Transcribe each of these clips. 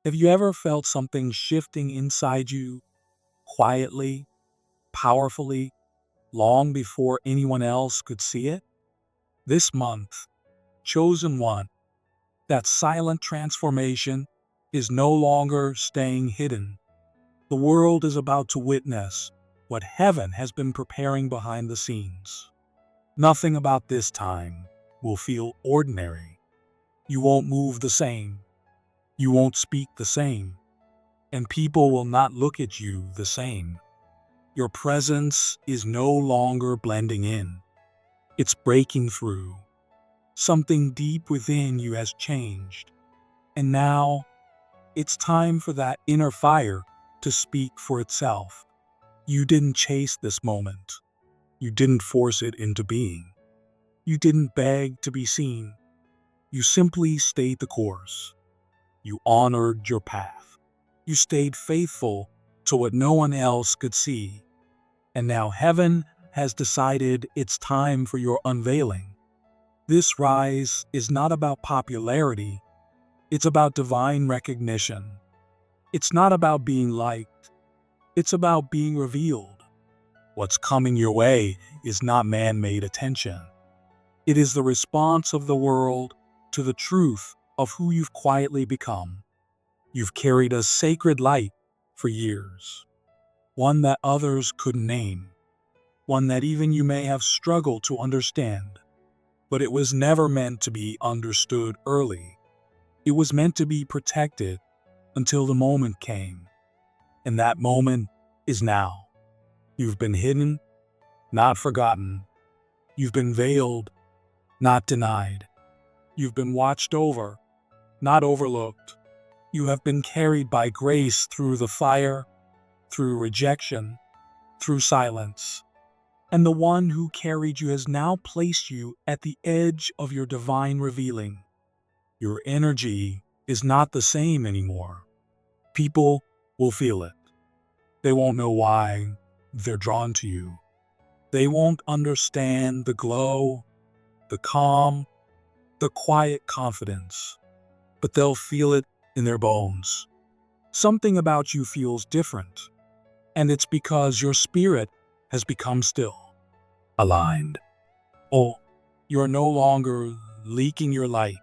Have you ever felt something shifting inside you, quietly, powerfully, long before anyone else could see it? This month, Chosen One, that silent transformation is no longer staying hidden. The world is about to witness what heaven has been preparing behind the scenes. Nothing about this time will feel ordinary. You won't move the same. You won't speak the same. And people will not look at you the same. Your presence is no longer blending in. It's breaking through. Something deep within you has changed. And now, it's time for that inner fire to speak for itself. You didn't chase this moment. You didn't force it into being. You didn't beg to be seen. You simply stayed the course. You honored your path. You stayed faithful to what no one else could see. And now heaven has decided it's time for your unveiling. This rise is not about popularity. It's about divine recognition. It's not about being liked. It's about being revealed. What's coming your way is not man-made attention. It is the response of the world to the truth of who you've quietly become. You've carried a sacred light for years, one that others couldn't name, one that even you may have struggled to understand. But it was never meant to be understood early. It was meant to be protected until the moment came. And that moment is now. You've been hidden, not forgotten. You've been veiled, not denied. You've been watched over, not overlooked. You have been carried by grace through the fire, through rejection, through silence. And the one who carried you has now placed you at the edge of your divine revealing. Your energy is not the same anymore. People will feel it. They won't know why they're drawn to you. They won't understand the glow, the calm, the quiet confidence, but they'll feel it in their bones. Something about you feels different, and it's because your spirit has become still, aligned. Oh, you are no longer leaking your light.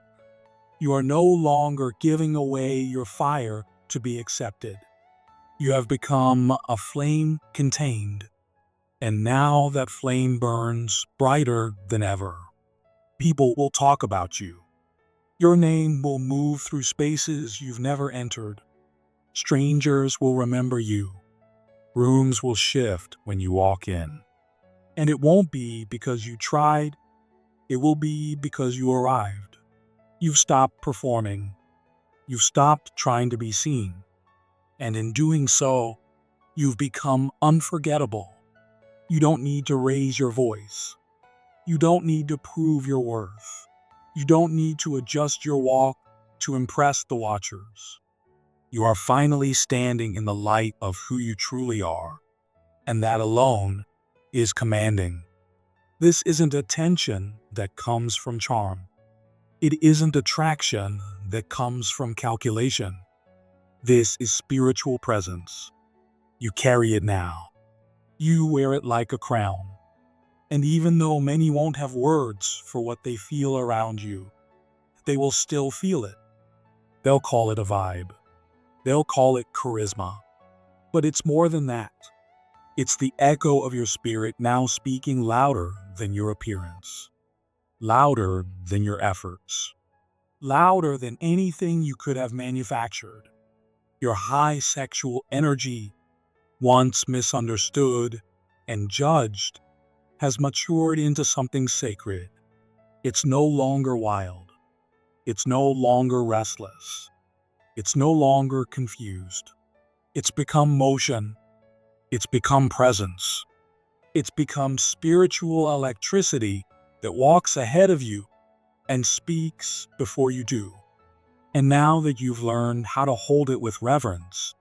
You are no longer giving away your fire to be accepted. You have become a flame contained, and now that flame burns brighter than ever. People will talk about you. Your name will move through spaces you've never entered. Strangers will remember you. Rooms will shift when you walk in. And it won't be because you tried, it will be because you arrived. You've stopped performing. You've stopped trying to be seen. And in doing so, you've become unforgettable. You don't need to raise your voice. You don't need to prove your worth. You don't need to adjust your walk to impress the watchers. You are finally standing in the light of who you truly are, and that alone is commanding. This isn't attention that comes from charm. It isn't attraction that comes from calculation. This is spiritual presence. You carry it now. You wear it like a crown. And even though many won't have words for what they feel around you, they will still feel it. They'll call it a vibe. They'll call it charisma. But it's more than that. It's the echo of your spirit now speaking louder than your appearance, louder than your efforts, louder than anything you could have manufactured. Your high sexual energy, once misunderstood and judged, has matured into something sacred. It's no longer wild. It's no longer restless. It's no longer confused. It's become motion. It's become presence. It's become spiritual electricity that walks ahead of you and speaks before you do. And now that you've learned how to hold it with reverence,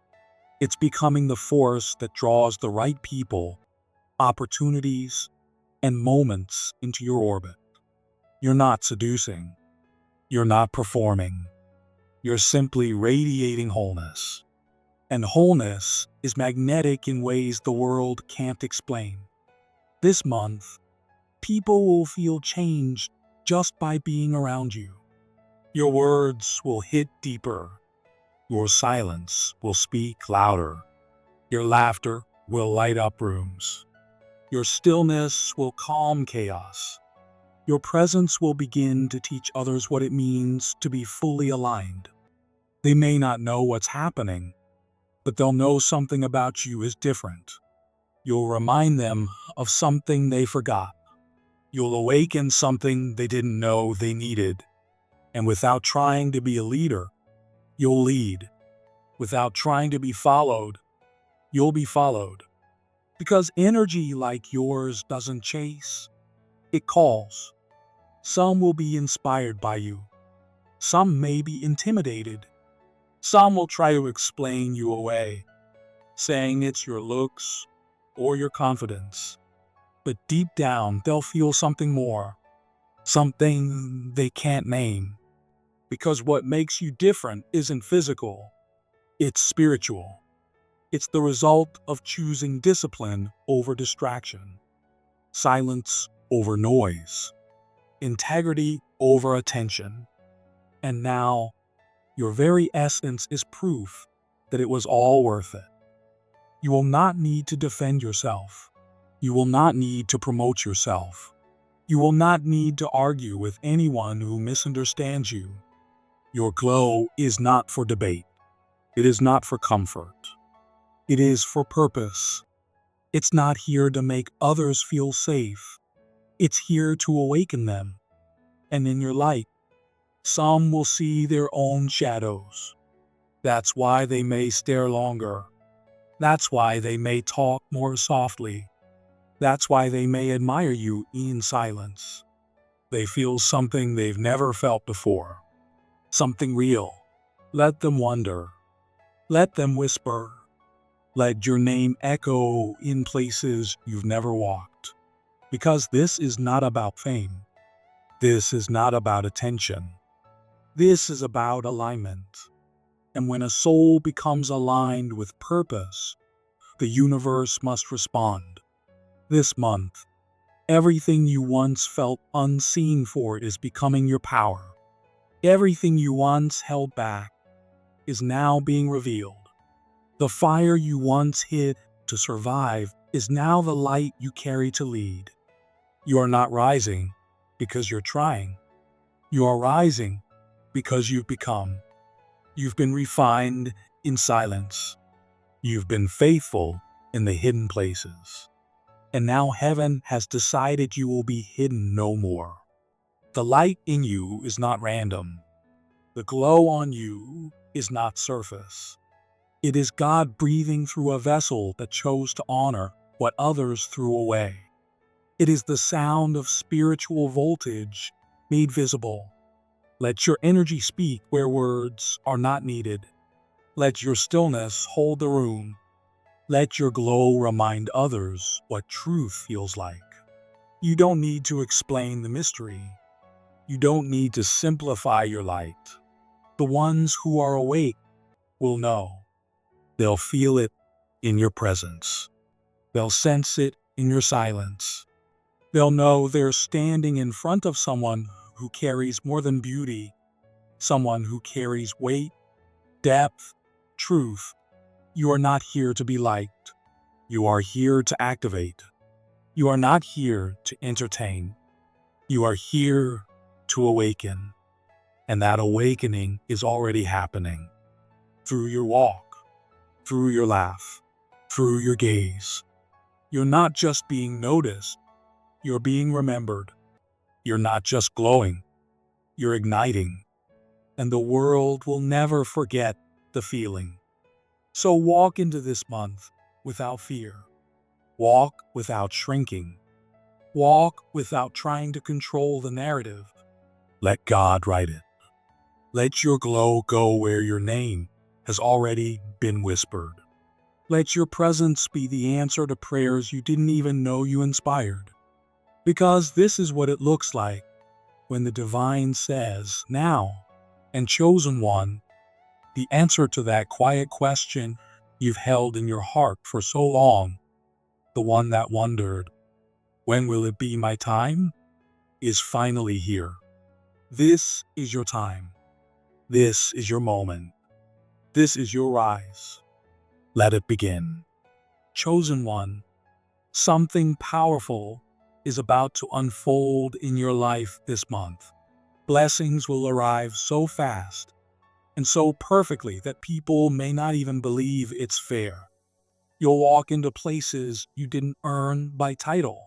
it's becoming the force that draws the right people, opportunities, and moments into your orbit. You're not seducing. You're not performing. You're simply radiating wholeness. And wholeness is magnetic in ways the world can't explain. This month, people will feel changed just by being around you. Your words will hit deeper. Your silence will speak louder. Your laughter will light up rooms. Your stillness will calm chaos. Your presence will begin to teach others what it means to be fully aligned. They may not know what's happening, but they'll know something about you is different. You'll remind them of something they forgot. You'll awaken something they didn't know they needed. And without trying to be a leader, you'll lead. Without trying to be followed, you'll be followed. Because energy like yours doesn't chase, it calls. Some will be inspired by you. Some may be intimidated. Some will try to explain you away, saying it's your looks or your confidence. But deep down, they'll feel something more, something they can't name. Because what makes you different isn't physical, it's spiritual. It's the result of choosing discipline over distraction, silence over noise, integrity over attention. And now, your very essence is proof that it was all worth it. You will not need to defend yourself. You will not need to promote yourself. You will not need to argue with anyone who misunderstands you. Your glow is not for debate. It is not for comfort. It is for purpose. It's not here to make others feel safe. It's here to awaken them. And in your light, some will see their own shadows. That's why they may stare longer. That's why they may talk more softly. That's why they may admire you in silence. They feel something they've never felt before. Something real. Let them wonder. Let them whisper. Let your name echo in places you've never walked. Because this is not about fame. This is not about attention. This is about alignment. And when a soul becomes aligned with purpose, the universe must respond. This month, everything you once felt unseen for is becoming your power. Everything you once held back is now being revealed. The fire you once hid to survive is now the light you carry to lead. You are not rising because you're trying. You are rising because you've become. You've been refined in silence. You've been faithful in the hidden places. And now heaven has decided you will be hidden no more. The light in you is not random. The glow on you is not surface. It is God breathing through a vessel that chose to honor what others threw away. It is the sound of spiritual voltage made visible. Let your energy speak where words are not needed. Let your stillness hold the room. Let your glow remind others what truth feels like. You don't need to explain the mystery. You don't need to simplify your light. The ones who are awake will know. They'll feel it in your presence. They'll sense it in your silence. They'll know they're standing in front of someone who carries more than beauty, someone who carries weight, depth, truth. You are not here to be liked. You are here to activate. You are not here to entertain. You are here to awaken. And that awakening is already happening. Through your walk, through your laugh, through your gaze. You're not just being noticed, you're being remembered. You're not just glowing, you're igniting. And the world will never forget the feeling. So walk into this month without fear. Walk without shrinking. Walk without trying to control the narrative. Let God write it. Let your glow go where your name has already been whispered. Let your presence be the answer to prayers you didn't even know you inspired. Because this is what it looks like when the divine says, now, and chosen one, The answer to that quiet question you've held in your heart for so long, the one that wondered, when will it be my time, is finally here. This is your time. This is your moment. This is your rise. Let it begin. Chosen one, something powerful is about to unfold in your life this month. Blessings will arrive so fast and so perfectly that people may not even believe it's fair. You'll walk into places you didn't earn by title.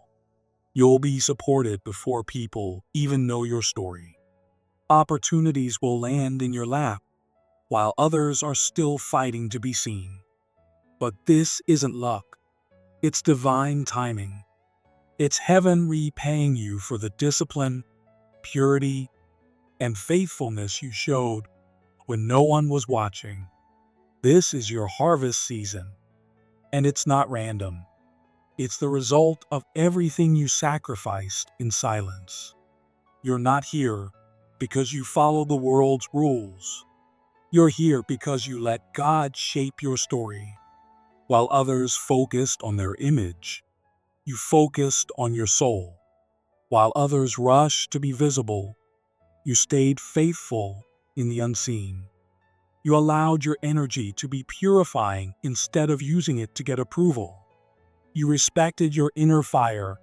You'll be supported before people even know your story. Opportunities will land in your lap while others are still fighting to be seen. But this isn't luck. It's divine timing. It's heaven repaying you for the discipline, purity, and faithfulness you showed when no one was watching. This is your harvest season, and it's not random. It's the result of everything you sacrificed in silence. You're not here because you follow the world's rules. You're here because you let God shape your story. While others focused on their image, you focused on your soul. While others rushed to be visible, you stayed faithful in the unseen. You allowed your energy to be purifying instead of using it to get approval. You respected your inner fire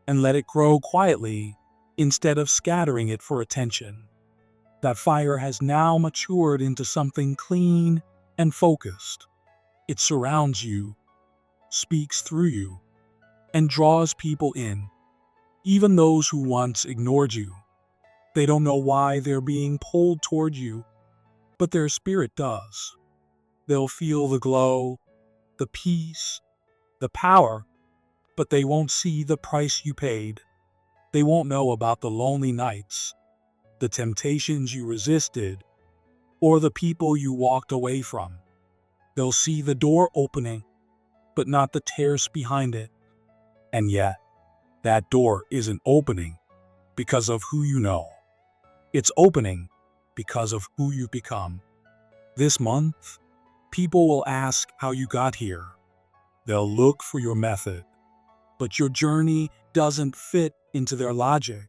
and let it grow quietly instead of scattering it for attention. That fire has now matured into something clean and focused. It surrounds you, speaks through you, and draws people in, even those who once ignored you. They don't know why they're being pulled toward you, but their spirit does. They'll feel the glow, the peace, the power, but they won't see the price you paid. They won't know about the lonely nights, the temptations you resisted, or the people you walked away from. They'll see the door opening, but not the tears behind it. And yet, that door isn't opening because of who you know. It's opening because of who you become. This month, people will ask how you got here. They'll look for your method, but your journey doesn't fit into their logic.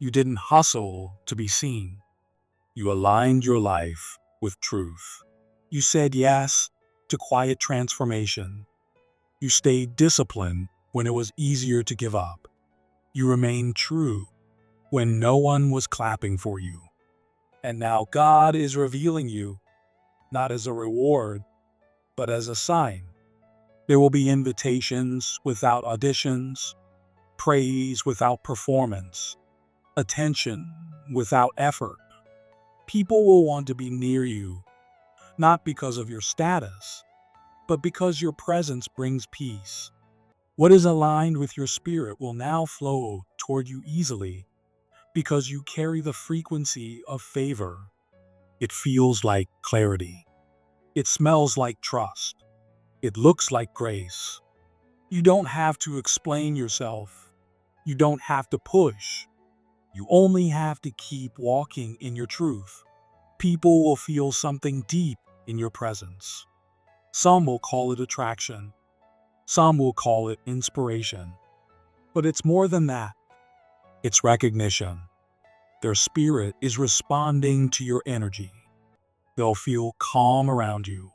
You didn't hustle to be seen. You aligned your life with truth. You said yes to quiet transformation. You stayed disciplined when it was easier to give up. You remained true when no one was clapping for you. And now God is revealing you, not as a reward, but as a sign. There will be invitations without auditions, praise without performance, attention without effort. People will want to be near you, not because of your status, but because your presence brings peace. What is aligned with your spirit will now flow toward you easily because you carry the frequency of favor. It feels like clarity. It smells like trust. It looks like grace. You don't have to explain yourself. You don't have to push. You only have to keep walking in your truth. People will feel something deep in your presence. Some will call it attraction. Some will call it inspiration. But it's more than that. It's recognition. Their spirit is responding to your energy. They'll feel calm around you.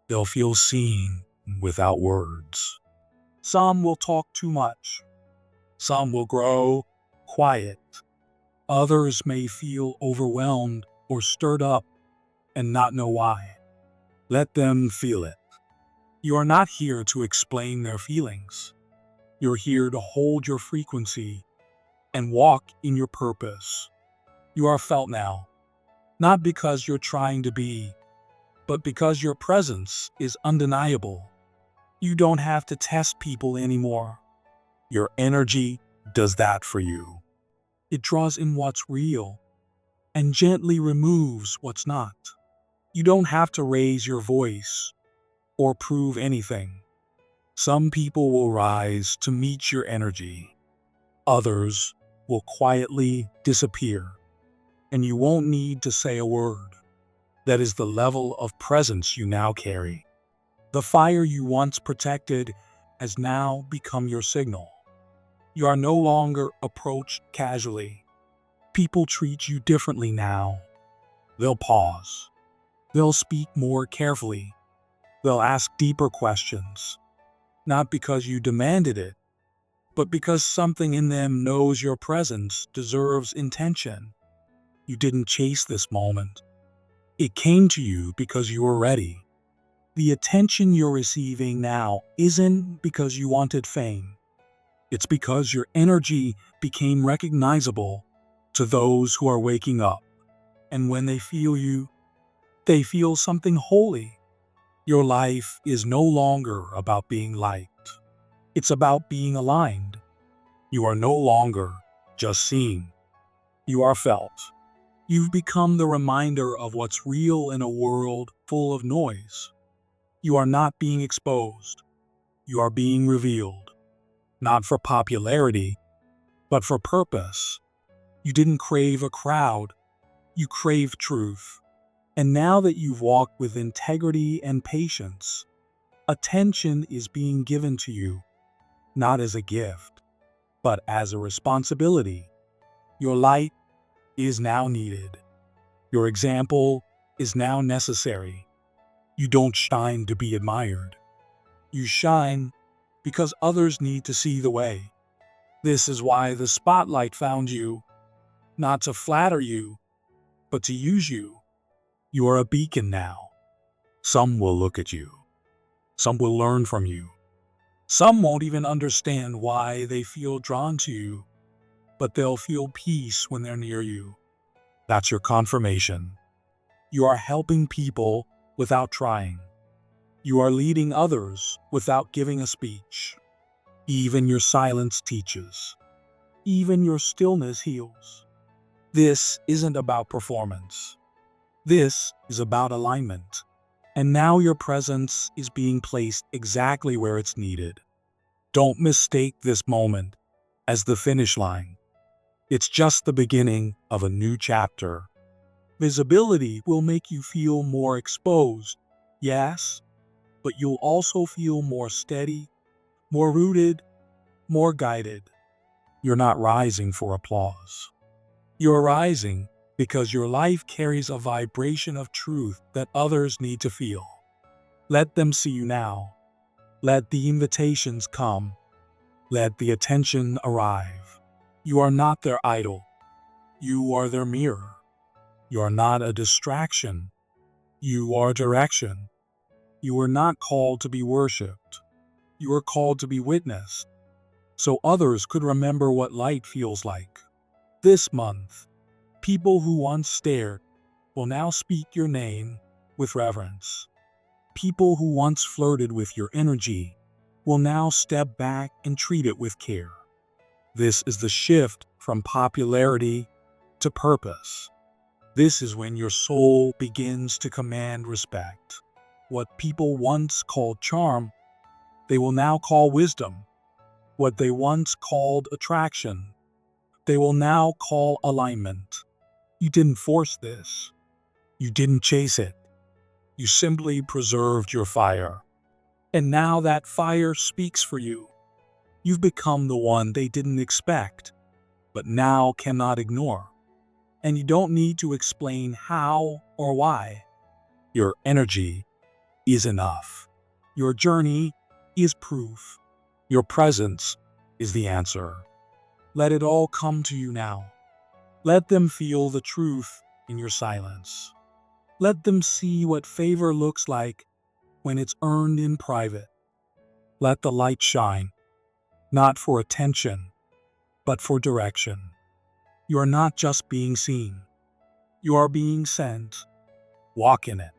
They'll feel seen without words. Some will talk too much. Some will grow quiet. Others may feel overwhelmed or stirred up and not know why. Let them feel it. You are not here to explain their feelings. You're here to hold your frequency and walk in your purpose. You are felt now, not because you're trying to be, but because your presence is undeniable. You don't have to test people anymore. Your energy does that for you. It draws in what's real and gently removes what's not. You don't have to raise your voice or prove anything. Some people will rise to meet your energy. Others will quietly disappear, and you won't need to say a word. That is the level of presence you now carry. The fire you once protected has now become your signal. You are no longer approached casually. People treat you differently now. They'll pause. They'll speak more carefully. They'll ask deeper questions. Not because you demanded it, but because something in them knows your presence deserves intention. You didn't chase this moment. It came to you because you were ready. The attention you're receiving now isn't because you wanted fame. It's because your energy became recognizable to those who are waking up. And when they feel you, they feel something holy. Your life is no longer about being liked. It's about being aligned. You are no longer just seen. You are felt. You've become the reminder of what's real in a world full of noise. You are not being exposed. You are being revealed. Not for popularity, but for purpose. You didn't crave a crowd. You craved truth. And now that you've walked with integrity and patience, attention is being given to you, not as a gift, but as a responsibility. Your light is now needed. Your example is now necessary. You don't shine to be admired. You shine because others need to see the way. This is why the spotlight found you, not to flatter you, but to use you. You are a beacon now. Some will look at you. Some will learn from you. Some won't even understand why they feel drawn to you, but they'll feel peace when they're near you. That's your confirmation. You are helping people without trying. You are leading others without giving a speech. Even your silence teaches. Even your stillness heals. This isn't about performance. This is about alignment. And now your presence is being placed exactly where it's needed. Don't mistake this moment as the finish line. It's just the beginning of a new chapter. Visibility will make you feel more exposed, yes, but you'll also feel more steady, more rooted, more guided. You're not rising for applause. You're rising because your life carries a vibration of truth that others need to feel. Let them see you now. Let the invitations come. Let the attention arrive. You are not their idol. You are their mirror. You are not a distraction. You are direction. You are not called to be worshipped. You are called to be witnessed, so others could remember what light feels like. This month, people who once stared will now speak your name with reverence. People who once flirted with your energy will now step back and treat it with care. This is the shift from popularity to purpose. This is when your soul begins to command respect. What people once called charm, they will now call wisdom. What they once called attraction, they will now call alignment. You didn't force this. You didn't chase it. You simply preserved your fire. And now that fire speaks for you. You've become the one they didn't expect, but now cannot ignore. And you don't need to explain how or why. Your energy is enough. Your journey is proof. Your presence is the answer. Let it all come to you now. Let them feel the truth in your silence. Let them see what favor looks like when it's earned in private. Let the light shine, not for attention, but for direction. You are not just being seen. You are being sent. Walk in it.